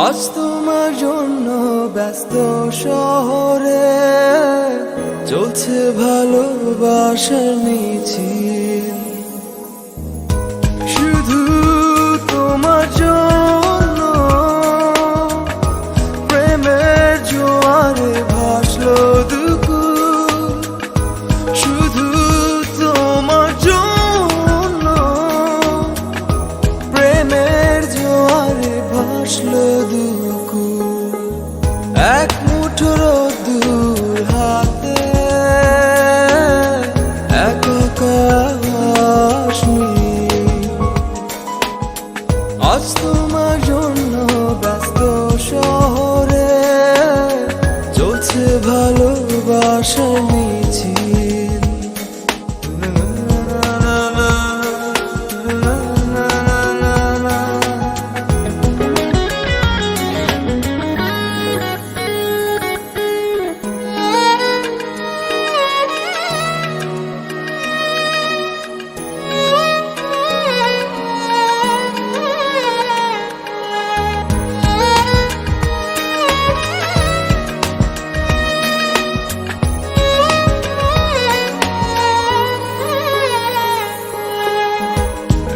আজ তোমার জন্য ব্যস্ত শহরে চলছে ভালোবাসার মিছিল। শুধু তোমার জন্য প্রেমের জোয়ারে ভাসলো দুকুল। শুধু তোমার জন্য প্রেমের জোয়ারে ভাসলো দুকুল। এক মুঠো রোদ্দুর হাতে এক আকাশ নীল। আজ তোমার জন্য ব্যস্ত শহরে চলছে ভালোবাসার মিছিল।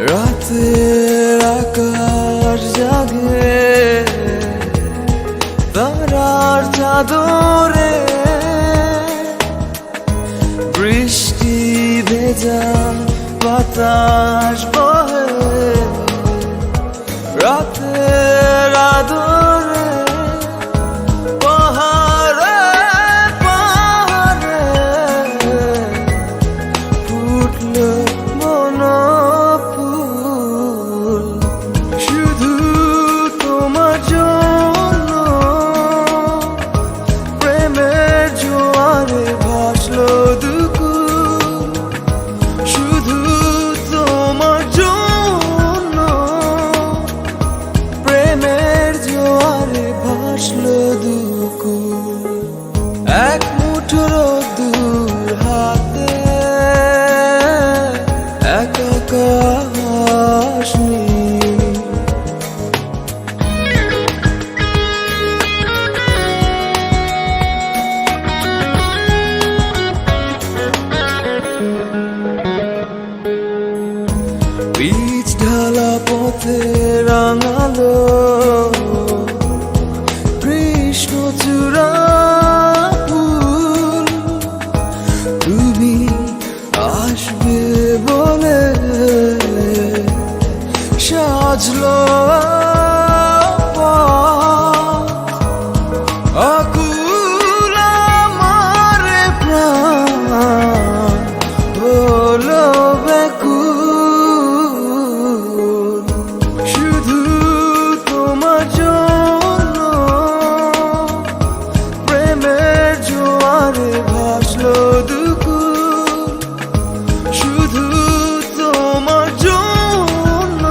রাতের আকাশ জাগে তারার চাদরে, বৃষ্টি ভেজা বাতাস বহে রাতের আদরে। পাহাড়ে পাহাড়ে ফুটলো বনফুল। শুধু তোমার জন্য প্রেমের জোয়ারে ভাসলো দুকুল। শুধু তোমার জন্য প্রেমের জোয়ারে ভাসলো দুকুল। এক মুঠো রোদ্দুর হাতে এক আকাশ নীল। পিচ ঢালা পথে রাঙালো কৃষ্ণচূড়া ফুল। তুমি আসবে বলে সাজলো আকুল আমার প্রাণ হলো ব্যাকুল। শুধু তোমার জন্য প্রেমের জোয়ারে ভাসলো দুকুল। শুধু তোমার জন্য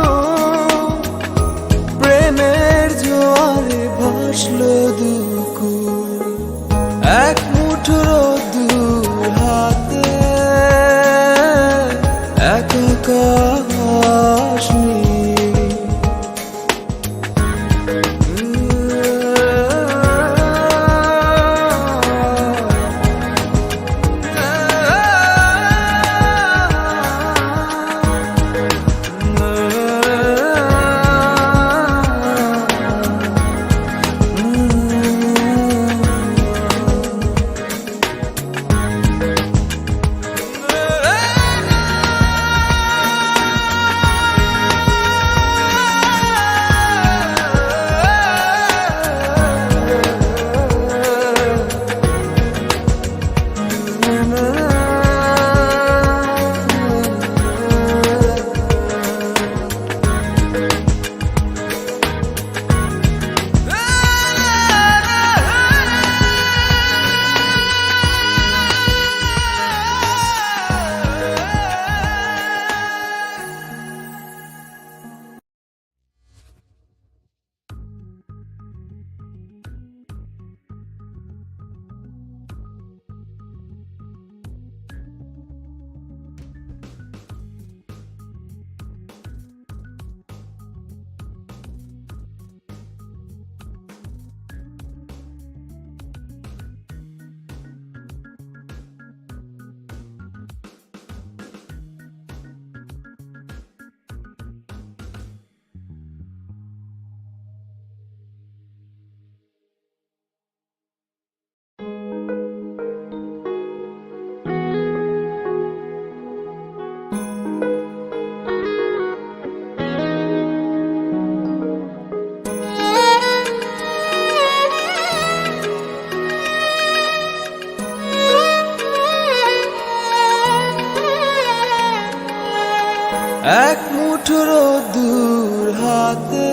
হাতে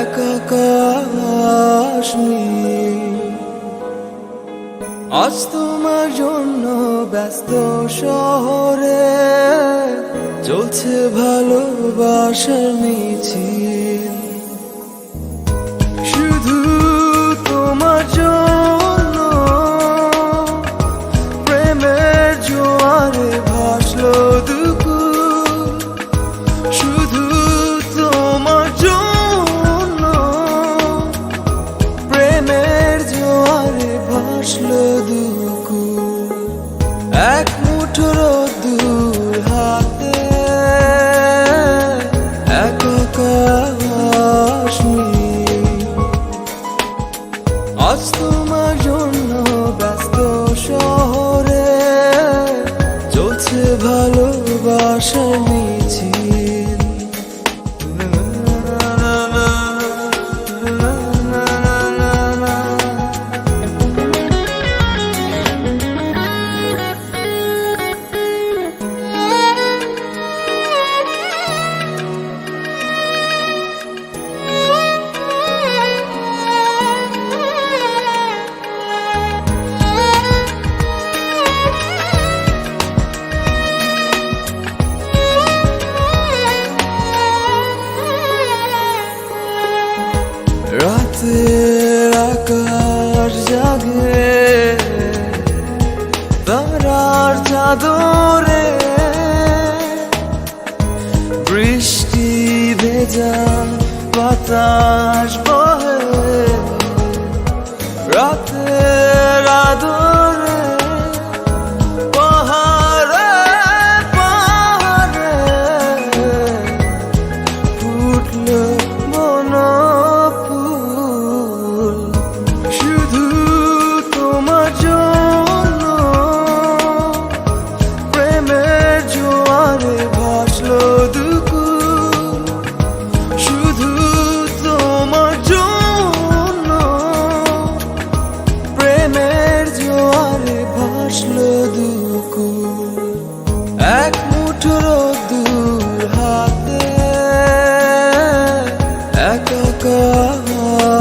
একা কাশ্মীর। আজ তোমার জন্য ব্যস্ত শহরে চলছে ভালোবাসার মিছিল। শুধু তোমার জন্য প্রেমের জোয়ারে ভাসলো দুকুল। শুধু তোমার জন্য প্রেমের জোয়ারে ভাসলো দুকুল। এক মুঠো রোদ্দুর হাতে একা কাশ্মীর। আজ তোমার জন্য ব্যস্ত শহরে চলছে ভালোবাসার মিছিল। রাতের আকাশ জাগে তারার চাদরে, বৃষ্টি ভেজা বাতাস বহে রাতের আদরে। পাহাড়ে পাহাড়ে ফুটলো বনফুল। শুধু তোমার জন্য প্রেমের জোয়ারে ভাসলো দুকুল। শুধু তোমার জন্য প্রেমের জোয়ারে ভাসলো দুকুল। এক মুঠো রোদ্দুর হাতে একা কাশ্মীর।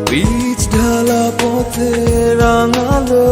পিচ ঢালা পথে রাঙালো